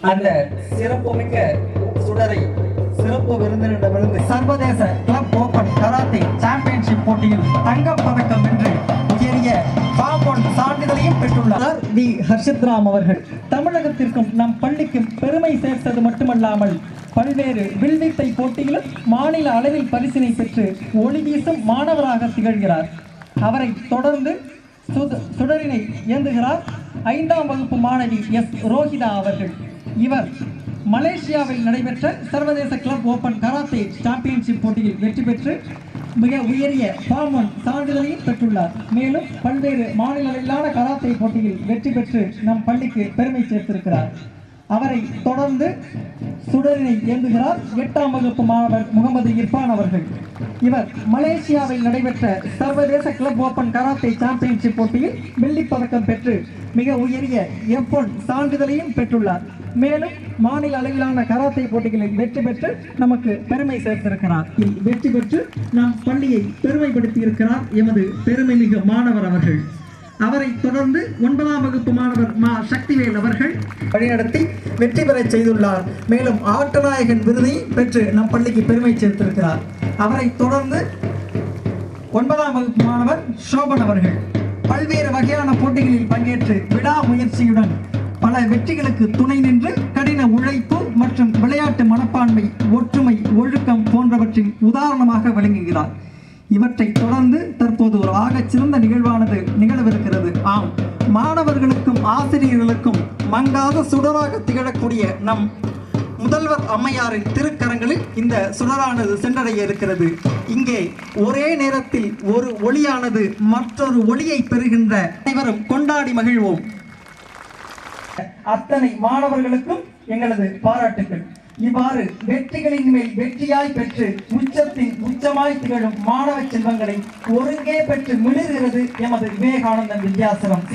அந்த சிறப்புமிக்க சுடரை சிறப்பு விருந்தினரிடமிருந்து சர்வதேச கிளப் ஓபன் கராத்தே சாம்பியன்ஷிப் போட்டியில் தங்கப் பதக்கம் வென்று உயரிய பாம்பொன் சான்றிதழையும் பெற்றுள்ளார் வி ஹர்ஷத்ராம் அவர்கள். தமிழகத்திற்கும் நம் பள்ளிக்கும் பெருமை சேர்த்தது மட்டுமல்லாமல் பல்வேறு வில்வித்தை போட்டியிலும் மாநில அளவில் பரிசினை பெற்று ஒளி வீசும் மாணவராக திகழ்கிறார். அவரை தொடர்ந்து சுடரினை ஏந்துகிறார் 5ஆம் வகுப்பு மாணவி எஸ் ரோஹிதா அவர்கள். இவர் மலேசியாவில் நடைபெற்ற சர்வதேச கிளப் ஓபன் கராத்தே சாம்பியன்ஷிப் போட்டியில் வெற்றி பெற்று மிக உயரிய பாம்பொன் சான்றிதழையும் பெற்றுள்ளார். மேலும் பல்வேறு மாநில அளவிலான கராத்தே போட்டியில் வெற்றி பெற்று நம் பள்ளிக்கு பெருமை சேர்த்திருக்கிறார். அவரை தொடர்ந்து சுடரினை ஏந்துகிறார் 8ஆம் வகுப்பு மாணவர் முகமது இர்பான் அவர்கள். இவர் மலேசியாவில் நடைபெற்ற சர்வதேச கிளப் ஓபன் கராத்தே சாம்பியன்ஷிப் போட்டியில் வெள்ளிப் பதக்கம் பெற்று மிக உயரிய F1 சான்றிதழையும் பெற்றுள்ளார். மேலும் மாநில அளவிலான கராத்தே போட்டிகளில் வெற்றி பெற்று நமக்கு பெருமை சேர்த்திருக்கிறார். வெற்றி பெற்று நம் பள்ளியை பெருமைப்படுத்தி இருக்கிறார் எமது பெருமைமிகு மாணவர் அவர்கள். அவரை தொடர்ந்து 9ஆம் வகுப்பு மாணவர் மா சக்திவேல் அவர்கள் வழிநடத்தி வெற்றி பெற செய்துள்ளார். மேலும் ஆட்டநாயகன் விருதை பெற்று நம் பள்ளிக்கு பெருமை சேர்த்திருக்கிறார். அவரை தொடர்ந்து 9ஆம் வகுப்பு மாணவர் சோபன் அவர்கள் பல்வேறு வகையான போட்டிகளில் பங்கேற்று விடாமுயற்சியுடன் பல வெற்றிகளுக்கு துணை நின்று கடின உழைப்பு மற்றும் விளையாட்டு மனப்பான்மை, ஒற்றுமை, ஒழுக்கம் போன்றவற்றின் உதாரணமாக விளங்குகிறார். இவற்றை தொடர்ந்து தற்போது ஒரு ஆகச்சிறந்த நிகழ்வானது நிகழவிருக்கிறது. ஆம், மாணவர்களுக்கும் ஆசிரியர்களுக்கும் மங்காத சுடராக திகழக்கூடிய நம் முதல்வர் அம்மையாரின் திருக்கரங்களில் இந்த சுடரானது சென்றடைய இருக்கிறது. இங்கே ஒரே நேரத்தில் ஒரு ஒளியானது மற்றொரு ஒளியை பெறுகின்ற அனைவரும் கொண்டாடி மகிழ்வோம். அத்தனை மாணவர்களுக்கும் எங்களது பாராட்டுகள். இவ்வாறு வெற்றிகளின் மேல் வெற்றியாய் பெற்று உச்சத்தின் உச்சமாய் திகழும் மாணவ செல்வங்களை ஒருங்கே பெற்று மிளிர்கிறது எமது விவேகானந்தன் வித்யாசரம்.